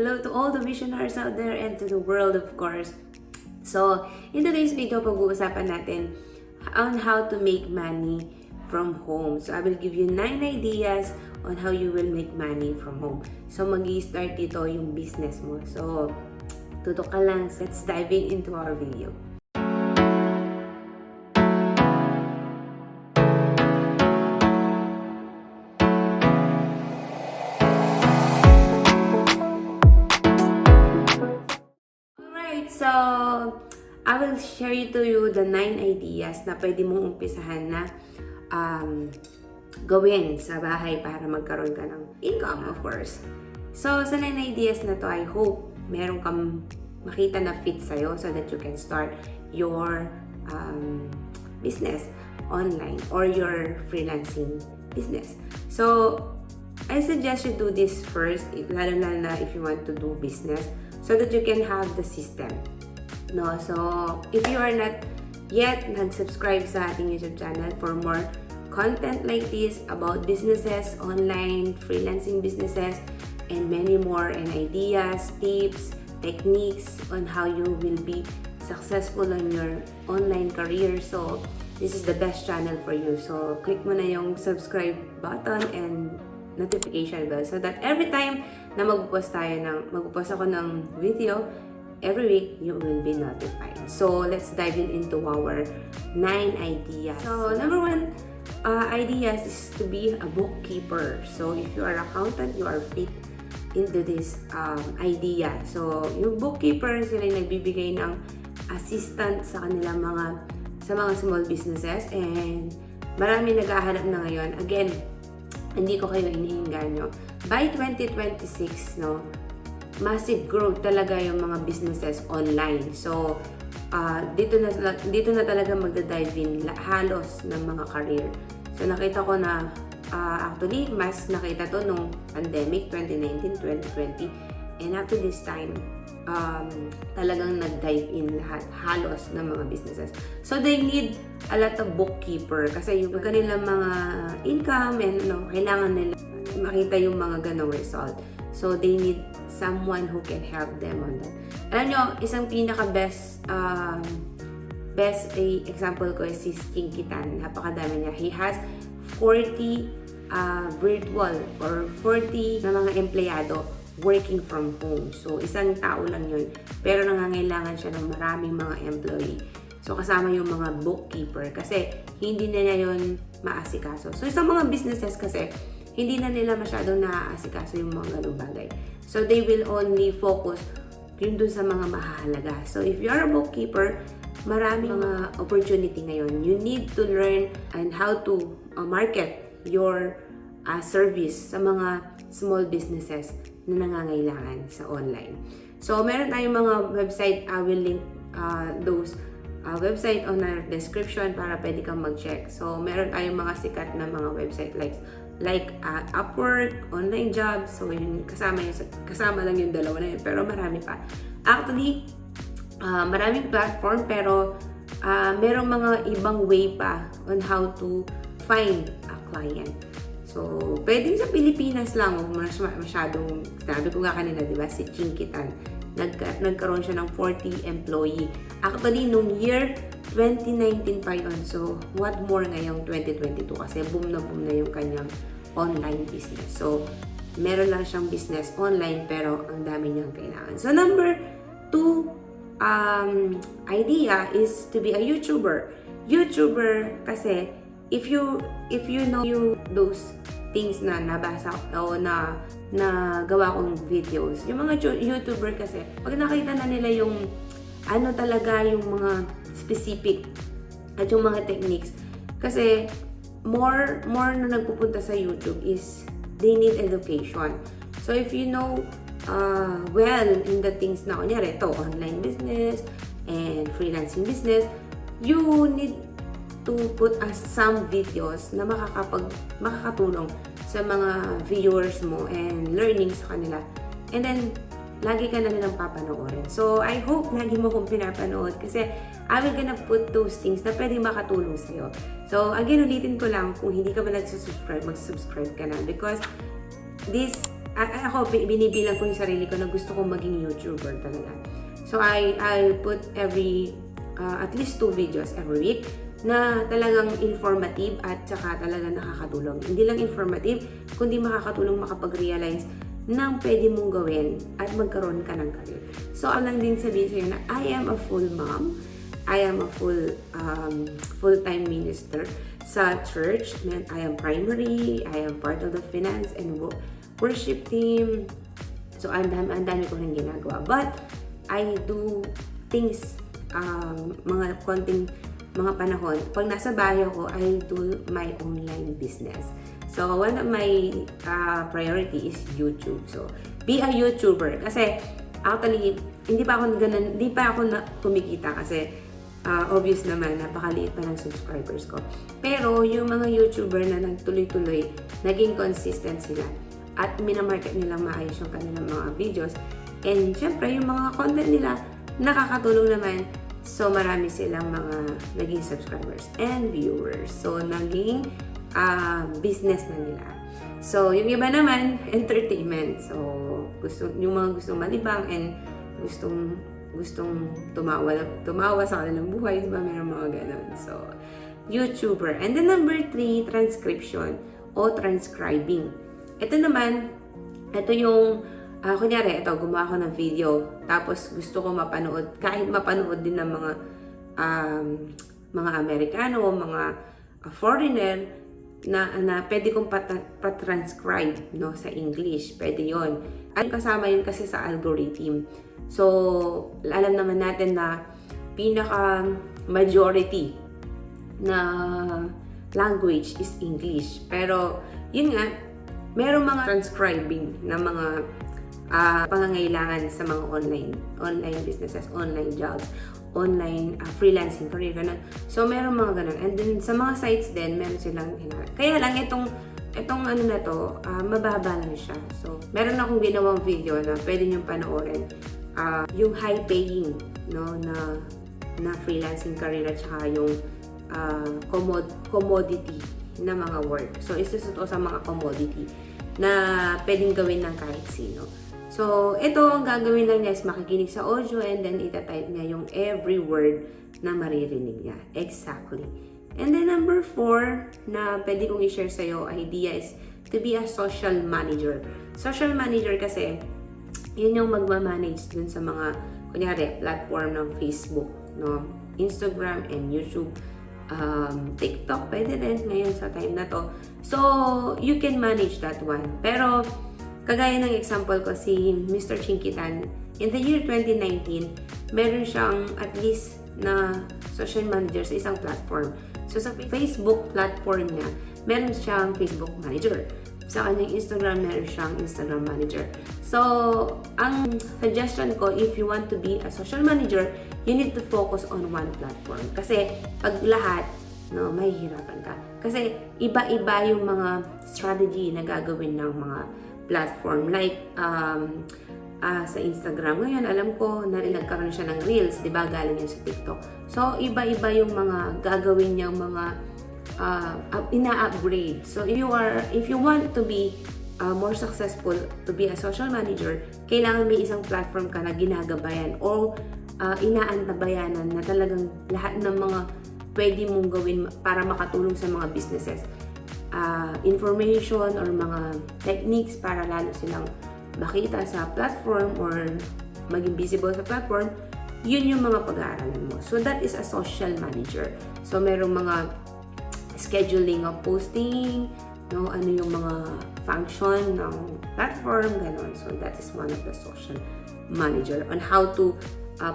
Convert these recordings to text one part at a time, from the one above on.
Hello to all the visionaries out there and to the world, of course. So, in today's video, pag-uusapan natin on how to make money from home. So, I will give you 9 ideas on how you will make money from home. So, mag-i-start dito yung business mo. So, tutok ka lang. Let's dive into our video. So, I will share to you the 9 ideas na pwede mong umpisahan na gawin sa bahay para magkaroon ka ng income, of course. So, sa 9 ideas na to, I hope meron kang makita na fit sa'yo so that you can start your business online or your freelancing business. So, I suggest you do this first, lalo na if you want to do business, so that you can have the system. No, so if you are not yet nag-subscribe sa ating YouTube channel for more content like this about businesses, online, freelancing businesses, and many more, and ideas, tips, techniques on how you will be successful in your online career. So this is the best channel for you. So click mo na yung subscribe button and notification bell so that every time na mag-post ako ng video, every week you will be notified. So let's dive into our 9 ideas. So number 1 ideas is to be a bookkeeper. So if you are accountant, you are fit into this idea. So yung bookkeeper, sila yung nagbibigay ng assistant sa kanilang mga small businesses, and marami naghahanap na ngayon. Again, hindi ko kayo iniinganyo. By 2026, no, massive growth talaga yung mga businesses online. So, dito na talaga magda-dive in halos ng mga career. So, nakita ko na actually, mas nakita to nung pandemic, 2019, 2020. And up to this time, talagang nag-dive in lahat, halos ng mga businesses. So, they need a lot of bookkeeper kasi yung kanilang mga income and kailangan nila makita yung mga ganong result. So, they need someone who can help them on that. Alam nyo, isang pinaka-best example ko is si Kinkitan. Napakadami niya. He has 40 virtual or 40 na mga empleyado working from home. So, isang tao lang yun. Pero nangangailangan siya ng maraming mga employee. So, kasama yung mga bookkeeper kasi hindi na niya yun maasikaso. So, isang mga businesses kasi hindi na nila masyadong naaasikaso yung mga ganung bagay. So, they will only focus yun dun sa mga mahalaga. So, if you are a bookkeeper, maraming mga opportunity ngayon. You need to learn and how to market your service sa mga small businesses na nangangailangan sa online. So, meron tayong mga website. I will link those website on our description para pwede kang mag-check. So, meron tayong mga sikat na mga website like Upwork, online jobs. So, yun, kasama lang yung dalawa na yun. Pero marami pa. Actually, maraming platform pero merong mga ibang way pa on how to find a client. So, pwedeng sa Pilipinas lang. Masyadong, sabi ko nga kanina, di ba, si Kinkitan. Nagkaroon siya ng 40 employee. Actually, nung year 2019 pa yun. So, what more ngayong 2022 kasi boom na yung kanyang online business. So, meron lang siyang business online pero ang dami niyang kailangan. So, number 2 idea is to be a YouTuber. YouTuber kasi if you know those things na nabasa o na gawa kong videos. Yung mga YouTuber kasi, pag nakita na nila yung ano talaga yung mga specific at yung mga techniques. Kasi more na nagpupunta sa YouTube is they need education. So if you know well in the things na kunyari ito, online business and freelancing business, you need to put some videos na makakatulong sa mga viewers mo and learning sa kanila. And then, lagi ka na nilang papanoorin. So, I hope lagi mo kong pinapanood kasi I will gonna put those things na pwede makatulong sa'yo. So, again, ulitin ko lang, kung hindi ka ba nag-subscribe, mag-subscribe ka na because this ako, binibilang ko yung sarili ko na gusto kong maging YouTuber talaga. So, I put at least 2 videos every week na talagang informative at saka talagang nakakatulong. Hindi lang informative, kundi makakatulong makapag-realize ng pwede mong gawin at magkaroon ka ng career. So, alang din sabihin sa'yo na I am a full mom, I am a full-time minister sa church, and I am primary, I am part of the finance and worship team. So, ang dami ko rin ginagawa. But, I do things, mga panahon, pag nasa bahay ako, I do my online business. So, one of my priority is YouTube. So, be a YouTuber. Kasi, actually, hindi pa ako na kumikita kasi obvious naman, napakaliit pa ng subscribers ko. Pero, yung mga YouTuber na nagtuloy-tuloy, naging consistent sila at minamarket nilang maayos yung kanilang mga videos. And, syempre, yung mga content nila, nakakatulong naman. So, marami silang mga naging subscribers and viewers. So, naging business na nila. So, yung iba naman, entertainment. So, yung mga gustong malibang and gustong tumawa sa kanilang buhay, diba? Meron mga ganun. So, YouTuber. And then number 3, transcription o transcribing. Ito naman, ito yung kunyari, gumawa ako ng video, tapos gusto ko mapanood, kahit mapanood din ng mga Amerikano, mga foreigner, na pwede kong patranscribe, no, sa English. Pwede yon. At kasama yun kasi sa algorithm. So, alam naman natin na pinaka-majority na language is English. Pero, yun nga, merong mga transcribing na mga pangangailangan sa mga online businesses, online jobs, online freelancing career, ganun. So, meron mga ganun. And then, sa mga sites din, meron silang kaya lang, itong ano na to, mababa lang siya. So, meron akong ginawang video na pwede niyong panoorin. Yung high-paying, no, na freelancing career at saka yung commodity na mga work. So, isa ito sa mga commodity na pwedeng gawin ng kahit sino. So, ito ang gagawin lang niya is makikinig sa audio and then itatype niya yung every word na maririnig niya. Exactly. And then number 4 na pwede kong i-share sa'yo idea is to be a social manager. Social manager kasi, yun yung magmamanage dun sa mga, kunyari, platform ng Facebook, no? Instagram and YouTube. TikTok, pwede rin ngayon sa time na to. So, you can manage that one. Pero, kagaya ng example ko, si Mr. Chinkitan, in the year 2019, meron siyang at least na social manager sa isang platform. So, sa Facebook platform niya, meron siyang Facebook manager. Sa kanyang Instagram, meron siyang Instagram manager. So, ang suggestion ko, if you want to be a social manager, you need to focus on one platform. Kasi, pag lahat, no, mahihirapan ka. Kasi, iba-iba yung mga strategy na gagawin ng mga platform. Like, sa Instagram ngayon, alam ko na nagkaroon siya ng Reels, di ba? Galing yan sa TikTok. So, iba-iba yung mga gagawin niyang mga ina-upgrade. So, if you want to be more successful, to be a social manager, kailangan may isang platform ka na ginagabayan o inaantabayanan na talagang lahat ng mga pwede mong gawin para makatulong sa mga businesses. Information or mga techniques para lalo silang makita sa platform or maging visible sa platform, yun yung mga pag-aaralan mo. So, that is a social manager. So, merong mga scheduling of posting, no, ano yung mga function ng platform, ganon. So, that is one of the social manager on how to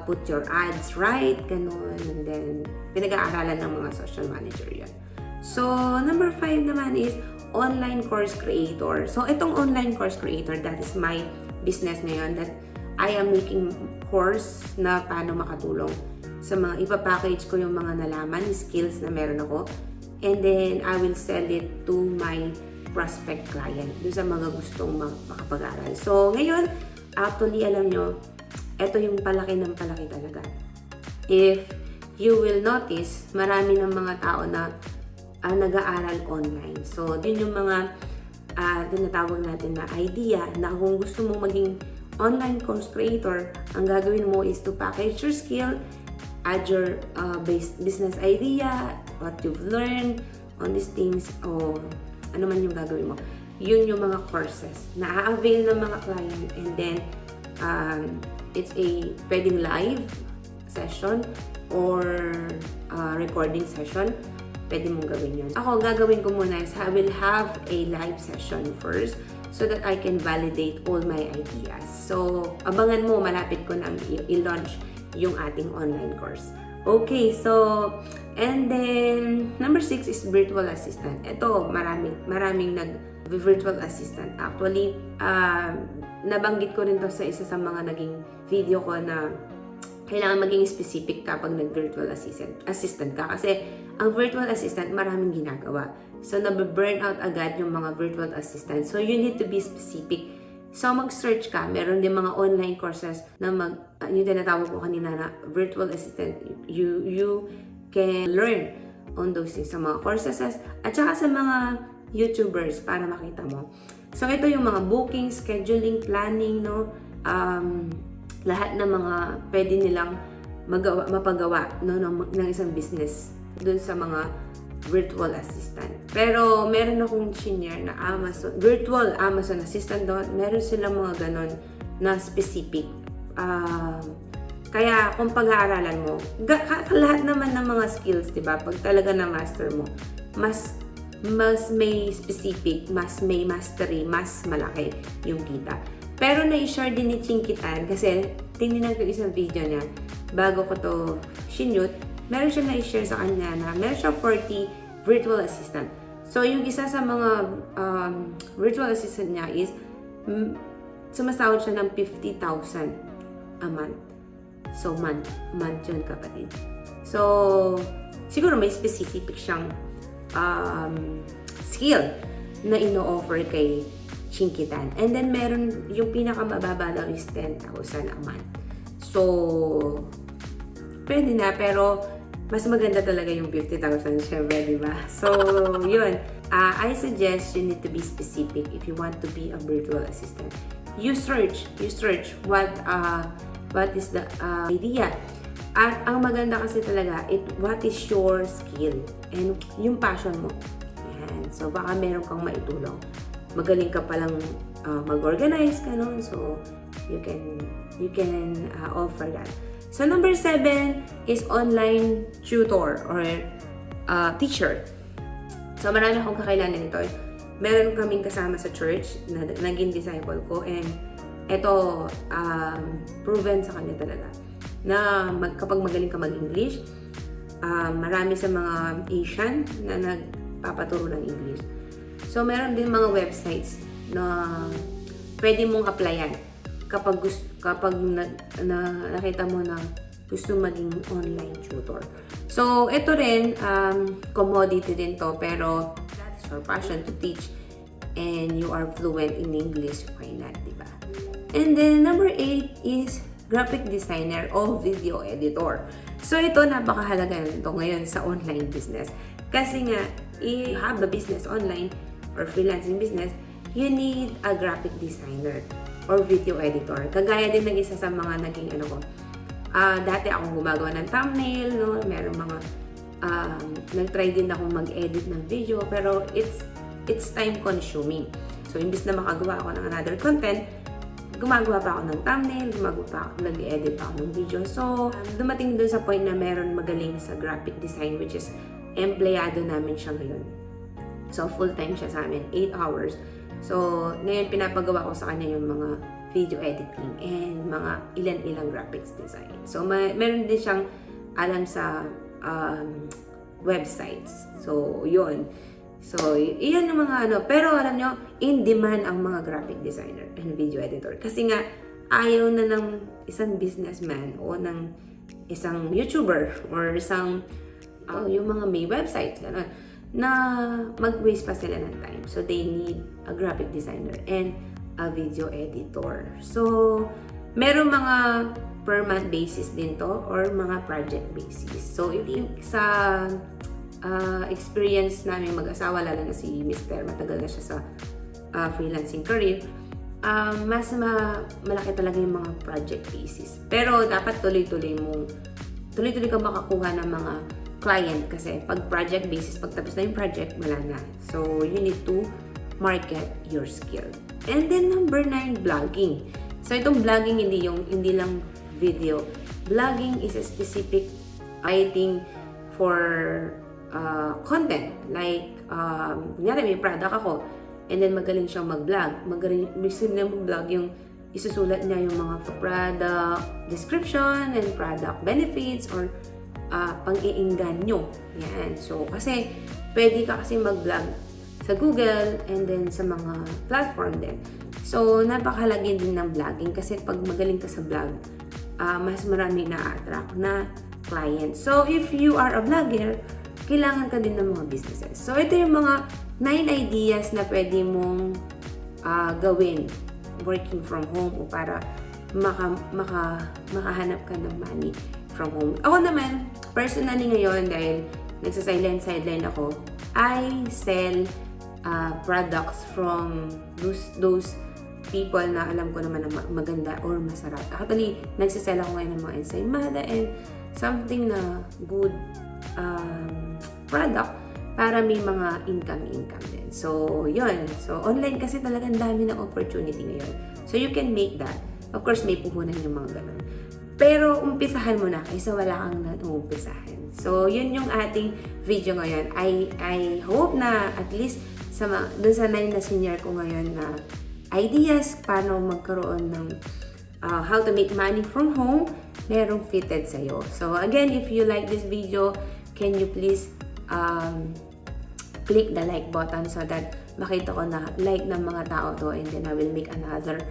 put your ads right, ganon. And then, pinag-aaralan ng mga social manager yan. So, number 5 naman is online course creator. So, itong online course creator, that is my business ngayon, that I am making course na paano makatulong sa mga ipapackage ko yung mga nalaman, skills na meron ako. And then, I will sell it to my prospect client, dun sa mga gustong makapag-aral. So, ngayon, actually, alam nyo, ito yung palaki ng palaki talaga. If you will notice, marami ng mga tao na nag-aaral online. So, yun yung mga tinatawag natin na idea, na kung gusto mo maging online course creator, ang gagawin mo is to package your skill, add your business idea, what you've learned on these things, o ano man yung gagawin mo. Yun yung mga courses na a-avail ng mga client, and then it's pwedeng live session or recording session. Pwede mong gawin yun. Ako, gagawin ko muna is I will have a live session first so that I can validate all my ideas. So, abangan mo, malapit ko na i-launch yung ating online course. Okay, so, and then, number 6 is virtual assistant. Ito, maraming virtual assistant. Actually, nabanggit ko rin to sa isa sa mga naging video ko na kailangan maging specific kapag nag-virtual assistant ka. Kasi, ang virtual assistant, maraming ginagawa. So, nabe-burn out agad yung mga virtual assistant. So, you need to be specific. So, mag-search ka. Meron din mga online courses na yung tinatawag ko kanina na virtual assistant. You can learn on those things sa mga courses at saka sa mga YouTubers para makita mo. So, ito yung mga booking, scheduling, planning, no? Lahat ng mga pwede nilang mapagawa, no, ng isang business dun sa mga virtual assistant. Pero meron akong senior na virtual Amazon assistant doon. Meron silang mga ganon na specific. Kaya kung pag-aaralan mo, lahat naman ng mga skills, diba? Pag talaga na-master mo, mas may specific, mas may mastery, mas malaki yung kita. Pero na-share din ni Chinkitan kasi tingnan ko isang video niya bago ko to sinute. Meron siya na-share sa kanya na meron siya 40 virtual assistant. So, yung isa sa mga virtual assistant niya is sumasahod siya ng 50,000 a month. So, month yun, kapatid. So, siguro may specific siyang skill na ino-offer kay Chinkitan. And then, meron yung pinakamababa daw is 10,000 a month. So, pwede na, pero mas maganda talaga yung 50,000, syempre, di ba? So, yun. I suggest you need to be specific if you want to be a virtual assistant. You search what is the idea. At ang maganda kasi talaga, what is your skill and yung passion mo. Yan. So, baka meron kang maitulong. Magaling ka palang mag-organize ka nun. So, you can offer that. So, number 7 is online tutor or teacher. So, marami akong kakailangan nito. Meron kaming kasama sa church na naging disciple ko, and ito, proven sa kanya talaga na kapag magaling ka mag-English, marami sa mga Asian na nagpapaturo ng English. So, meron din mga websites na pwede mong applyan kapag nakita mo na gusto maging online tutor. So, ito rin, commodity din to, pero that's your passion to teach and you are fluent in English, why not, diba? And then, number 8 is graphic designer o video editor. So, ito, napakahalaga nito ngayon sa online business. Kasi nga, if you have a business online or freelancing business, you need a graphic designer or video editor. Kagaya din ng isa sa mga naging dati akong gumagawa ng thumbnail, no? Meron mga nag-try din akong mag-edit ng video, pero it's time consuming. So, imbis na makagawa ako ng another content, gumagawa pa ako ng thumbnail, nag-edit pa ako ng video. So, dumating dun sa point na meron magaling sa graphic design, which is empleyado namin siya ngayon. So, full-time siya sa amin, 8 hours. So, ngayon pinapagawa ko sa kanya yung mga video editing and mga ilan-ilang graphics design. So, meron din siyang alam sa websites. So, yun. So, iyan yung mga Pero alam nyo, in demand ang mga graphic designer and video editor. Kasi nga, ayaw na ng isang businessman o ng isang YouTuber or isang yung mga may websites, gano'n, na mag-waste pa sila ng time. So, they need a graphic designer and a video editor. So, meron mga per month basis din to or mga project basis. So, if you sa experience namin mag-asawa, lalo na si Mr. matagal na siya sa freelancing career, mas malaki talaga yung mga project basis. Pero dapat tuloy-tuloy ka makakuha ng mga client kasi pag project basis, pag tapos na yung project, wala na. So, you need to market your skill. And then number 9, blogging. So, itong blogging hindi lang video. Blogging is a specific writing for content. Like, kunyari may product ako, and then magaling siyang mag-vlog. Magaling na mag-vlog yung isusulat niya yung mga product description and product benefits or pang-iinganyo. Yan. So, kasi pwede ka kasi mag-vlog sa Google and then sa mga platform din. So, napakahalaga din ng vlogging kasi pag magaling ka sa vlog, mas marami na-attract na clients. So, if you are a vlogger, kailangan ka din ng mga businesses. So, ito yung mga 9 ideas na pwede mong gawin working from home o para makahanap ka ng money from home. Ako naman, personally ngayon, dahil nagsa-sideline ako, I sell products from those people na alam ko naman na maganda or masarap. Actually, nagsisell ako ngayon ng mga ensaymada and something na good product para may mga income din. So, yun. So, online kasi talagang dami ng opportunity ngayon. So, you can make that. Of course, may puhunan yung mga ganun. Pero, umpisahan mo na kaysa wala kang umpisahan. So, yun yung ating video ngayon. I hope na at least dun sa 9 na senior ko ngayon na ideas paano magkaroon ng how to make money from home, merong fitted sa'yo. So, again, if you like this video, can you please click the like button so that makita ko na like ng mga tao to, and then I will make another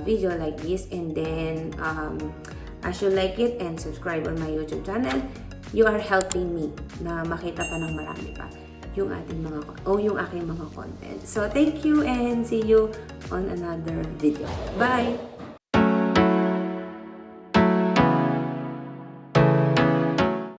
video like this. And then as you like it and subscribe on my YouTube channel, you are helping me na makita pa ng marami pa yung aking mga content. So thank you and see you on another video. Bye!